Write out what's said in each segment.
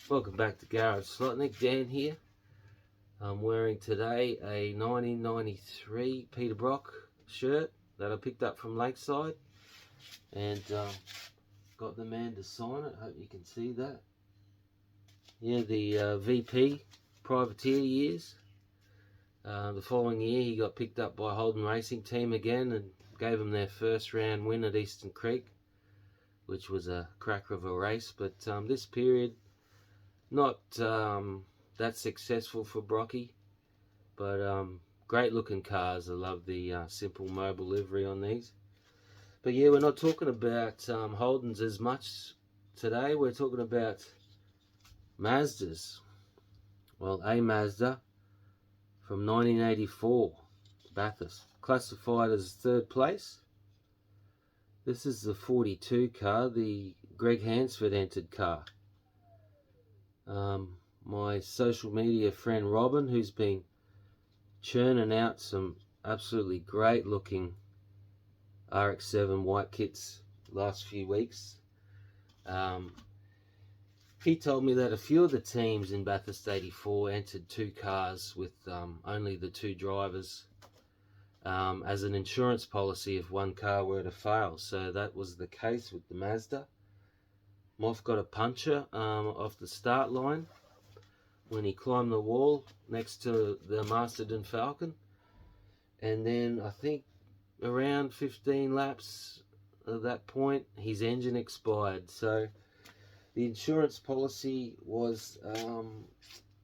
Welcome back to Garage Slot. Nick Dan here. I'm wearing today a 1993 Peter Brock shirt that I picked up from Lakeside, and got the man to sign it. Hope you can see that. Yeah, the VP privateer years. The following year he got picked up by Holden Racing Team again and gave them their first round win at Eastern Creek, which was a cracker of a race. But this period, not that successful for Brocky, but great looking cars. I love the simple mobile livery on these. But yeah, we're not talking about Holdens as much today. We're talking about Mazdas. Well, a Mazda from 1984, Bathurst, classified as third place. This is the 42 car, the Greg Hansford entered car. My social media friend Robin, who's been churning out some absolutely great looking RX-7 white kits last few weeks, he told me that a few of the teams in Bathurst 84 entered two cars with only the two drivers as an insurance policy if one car were to fail. So that was the case with the Mazda. Moff got a puncher off the start line when he climbed the wall next to the Masterton Falcon, and then I think around 15 laps at that point his engine expired. So the insurance policy was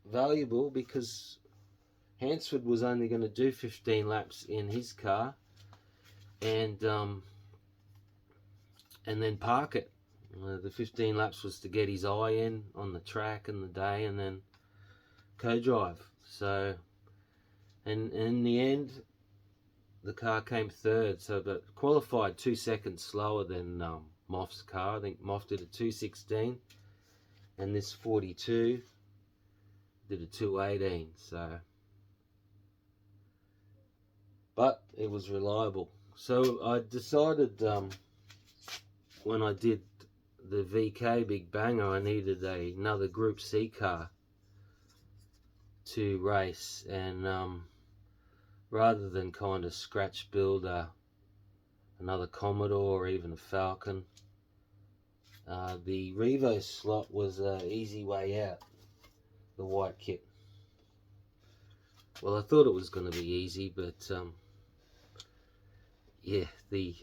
valuable because Hansford was only going to do 15 laps in his car and then park it. The 15 laps was to get his eye in on the track and the day, and then co-drive. So, and in the end, the car came third. So, but qualified 2 seconds slower than Moff's car. I think Moff did a 2:16, and this 42 did a 2:18. So, but it was reliable. So I decided when I did the VK Big Banger, I needed another Group C car to race, and rather than kind of scratch build another Commodore or even a Falcon, the Revoslot was an easy way out, the white kit. Well, I thought it was going to be easy, but yeah, the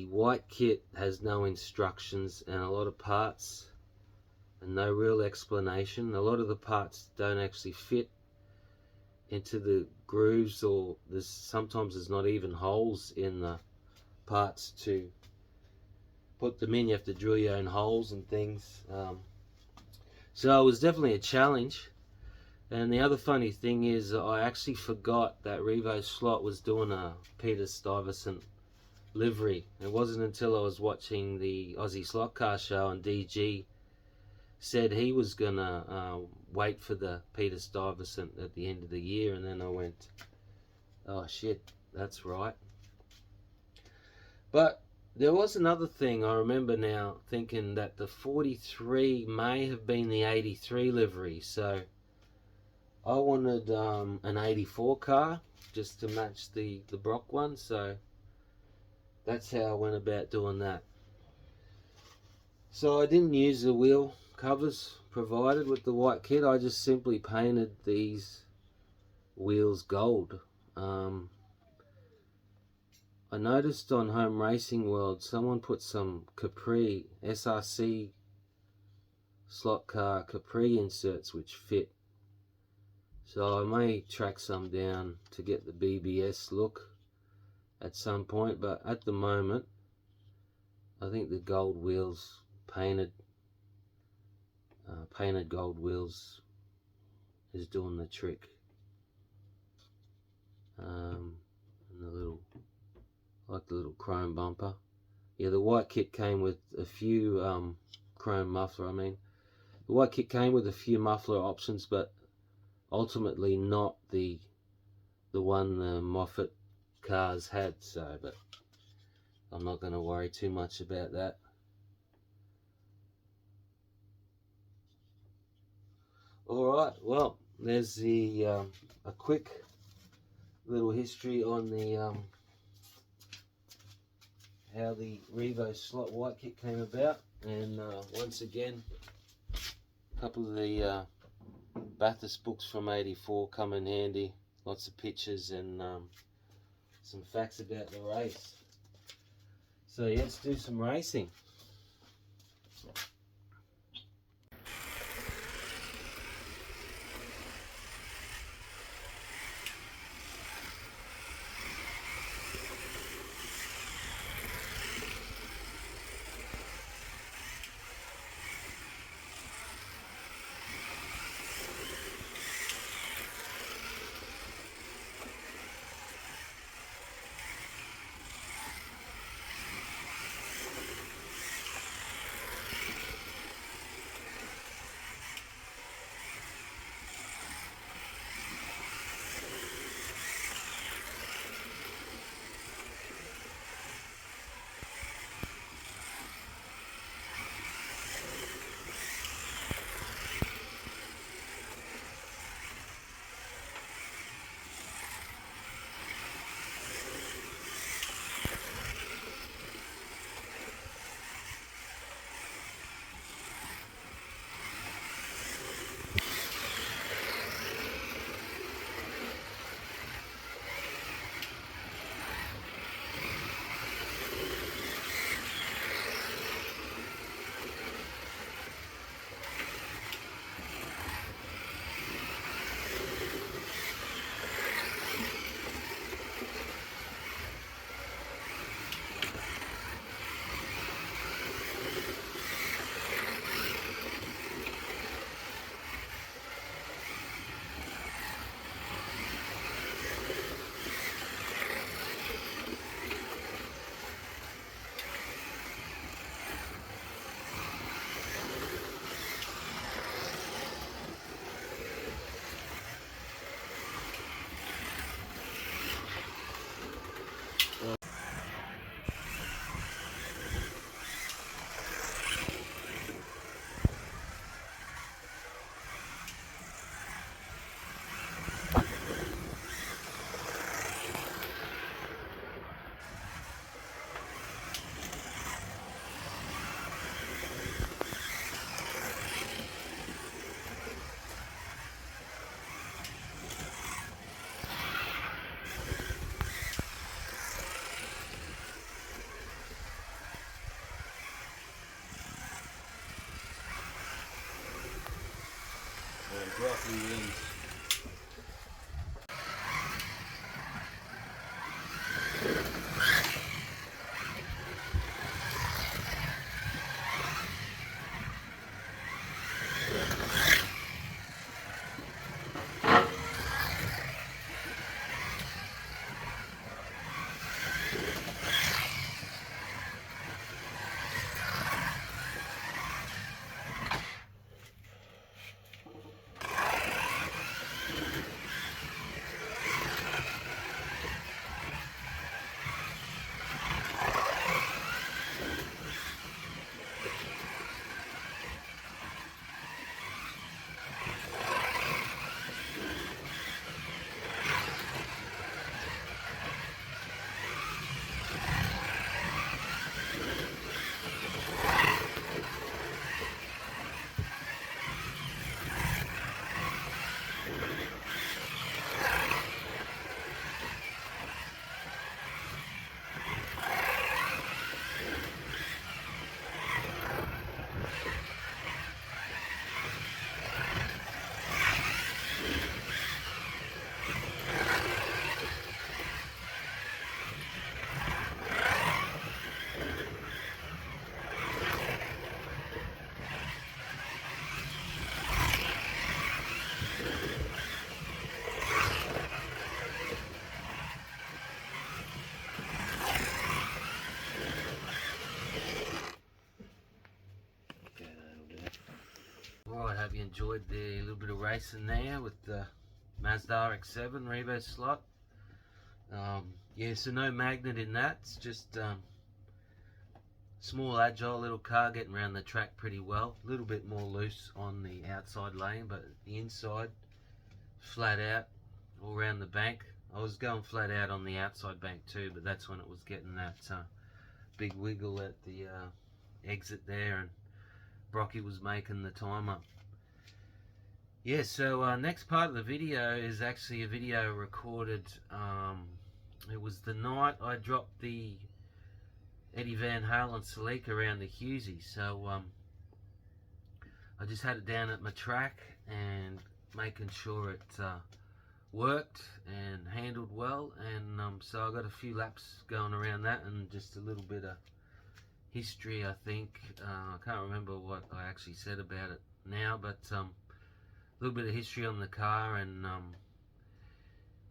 white kit has no instructions and a lot of parts and no real explanation. A lot of the parts don't actually fit into the grooves, or sometimes there's not even holes in the parts to put them in. You have to drill your own holes and things. So it was definitely a challenge. And the other funny thing is I actually forgot that Revoslot was doing a Peter Stuyvesant livery. It wasn't until I was watching the Aussie Slot Car Show and DG said he was gonna wait for the Peter Stuyvesant at the end of the year, and then I went, oh shit, that's right. But there was another thing I remember now, thinking that the 43 may have been the 83 livery. So I wanted an 84 car just to match the Brock one. So that's how I went about doing that. So I didn't use the wheel covers provided with the white kit. I just simply painted these wheels gold. I noticed on Home Racing World someone put some Capri SRC slot car Capri inserts which fit. So I may track some down to get the BBS look at some point, but at the moment I think the gold wheels, painted gold wheels, is doing the trick. And I like the little chrome bumper. Yeah, the white kit came with a few chrome muffler. The white kit came with a few muffler options, but ultimately not the one the Moffat cars had. So, but I'm not going to worry too much about that. Alright, well, there's the a quick little history on the how the Revoslot white kit came about, and once again a couple of the Bathurst books from '84 come in handy. Lots of pictures and some facts about the race. So yeah, let's do some racing. Rocky winds. Alright, hope you enjoyed the little bit of racing there with the Mazda RX-7 Revoslot. Yeah, so no magnet in that, it's just Small, agile little car, getting around the track pretty well. A little bit more loose on the outside lane, but the inside, flat out, all around the bank. I was going flat out on the outside bank too, but that's when it was getting that big wiggle at the exit there, and Brocky was making the time up. Yeah, so next part of the video is actually a video recorded. It was the night I dropped the Eddie Van Halen Celica around the Hughesys. So I just had it down at my track and making sure it worked and handled well, and so I got a few laps going around that and just a little bit of history, I think. I can't remember what I actually said about it now, but a little bit of history on the car, and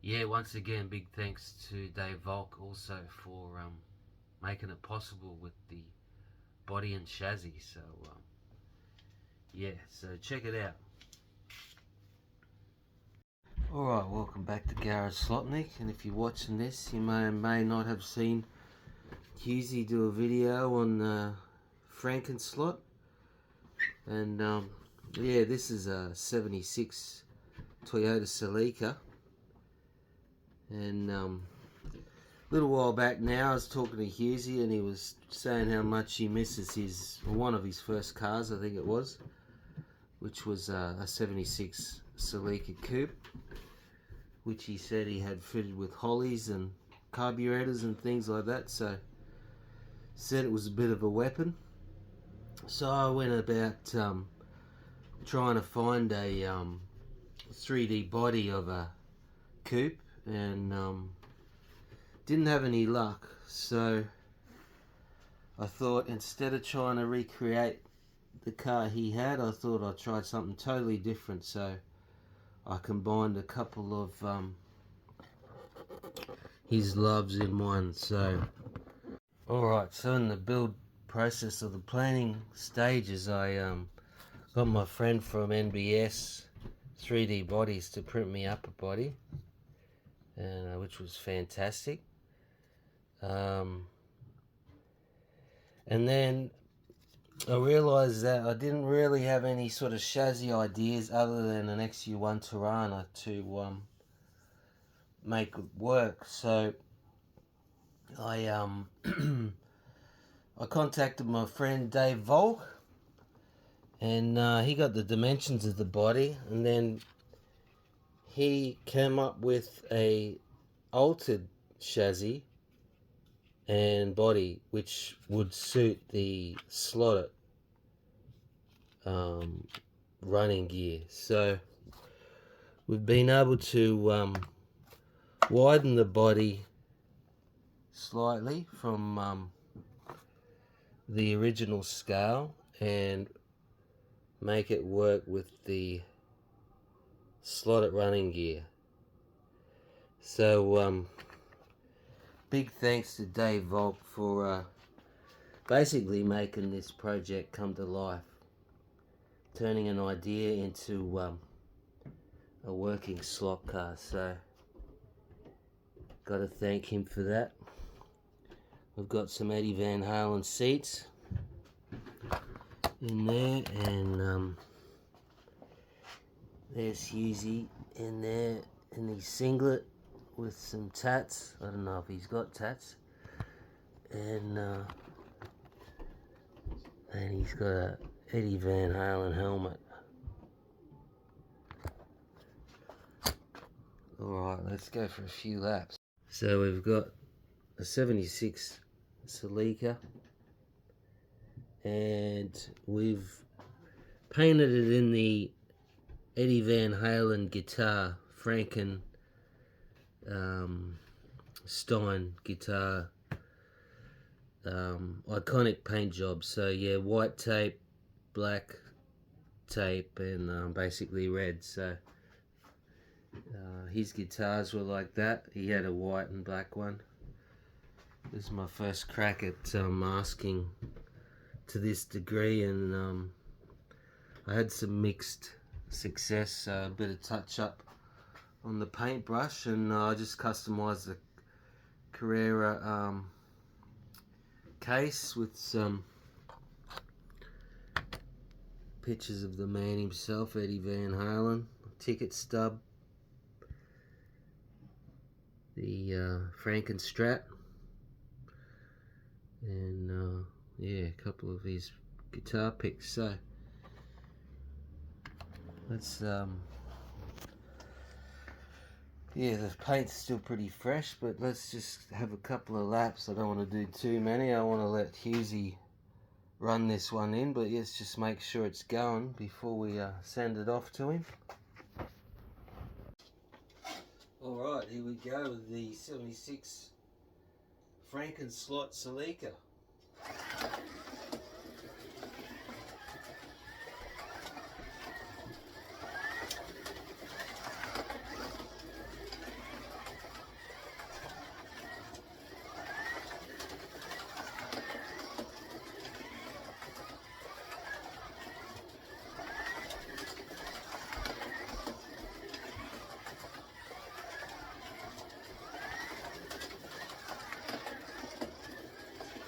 yeah, once again, big thanks to Dave Volk also for making it possible with the body and chassis. So yeah, so check it out. Alright, welcome back to Garage Slotnik, and if you're watching this, you may or may not have seen Hughesy do a video on Frankenslot, and yeah, this is a 76 Toyota Celica, and a little while back now I was talking to Hughesy, and he was saying how much he misses one of his first cars, I think it was, which was a 76 Celica Coupe, which he said he had fitted with hollies and carburetors and things like that, so said it was a bit of a weapon. So I went about trying to find a 3D body of a coupe, and didn't have any luck. So I thought, instead of trying to recreate the car he had, I thought I'd try something totally different. So I combined a couple of his loves in one. So alright, so in the build process of the planning stages, I got my friend from NBS 3D Bodies to print me up a body, and which was fantastic. And then I realised that I didn't really have any sort of chassis ideas other than an XU1 Tirana to make it work. So I I contacted my friend Dave Volk, and he got the dimensions of the body, and then he came up with a altered chassis and body which would suit the slotted running gear. So we've been able to widen the body slightly from the original scale and make it work with the slotted running gear. So big thanks to Dave Volk for basically making this project come to life, turning an idea into a working slot car. So got to thank him for that. We've got some Eddie Van Halen seats in there, and there's Hughesy in there in his singlet with some tats. I don't know if he's got tats, and he's got a Eddie Van Halen helmet. Alright, let's go for a few laps. So we've got a 76 Celica, and we've painted it in the Eddie Van Halen guitar, Frankenstein guitar, iconic paint job. So yeah, white tape, black tape, and basically red. So his guitars were like that. He had a white and black one. This is my first crack at masking to this degree, and I had some mixed success, a bit of touch up on the paintbrush, and I just customized the Carrera case with some pictures of the man himself, Eddie Van Halen, ticket stub, the Frankenslot, and yeah, a couple of his guitar picks. So let's yeah, the paint's still pretty fresh, but let's just have a couple of laps. I don't want to do too many. I want to let Hughesy run this one in, but let's just make sure it's going before we send it off to him. Alright, here we go with the 76 Frankenslot Celica.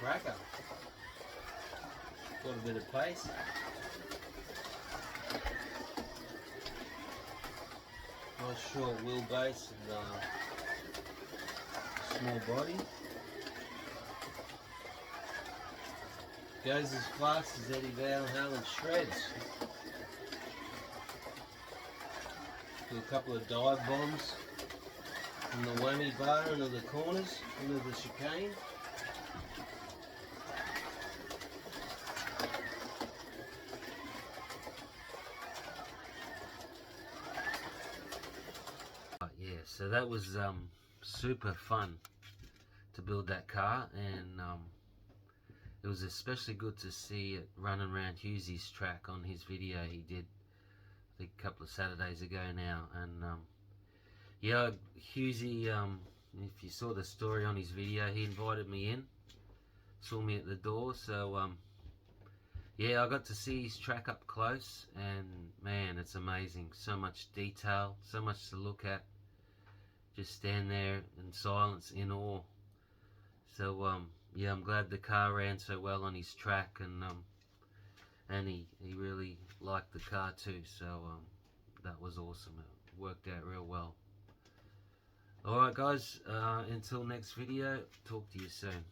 Cracker. Got a bit of pace. Nice short wheelbase and small body. Goes as fast as Eddie Van Halen shreds. Do a couple of dive bombs from the whammy bar into the corners, into the chicane. Yeah, so that was super fun to build that car, and it was especially good to see it running around Hughesys' track on his video he did, I think a couple of Saturdays ago now. And yeah, Hughesy, if you saw the story on his video, he invited me in, saw me at the door, so yeah, I got to see his track up close, and man, it's amazing. So much detail, so much to look at. Just stand there in silence, in awe. So yeah, I'm glad the car ran so well on his track, and he really liked the car too. So that was awesome. It worked out real well. Alright guys, until next video, talk to you soon.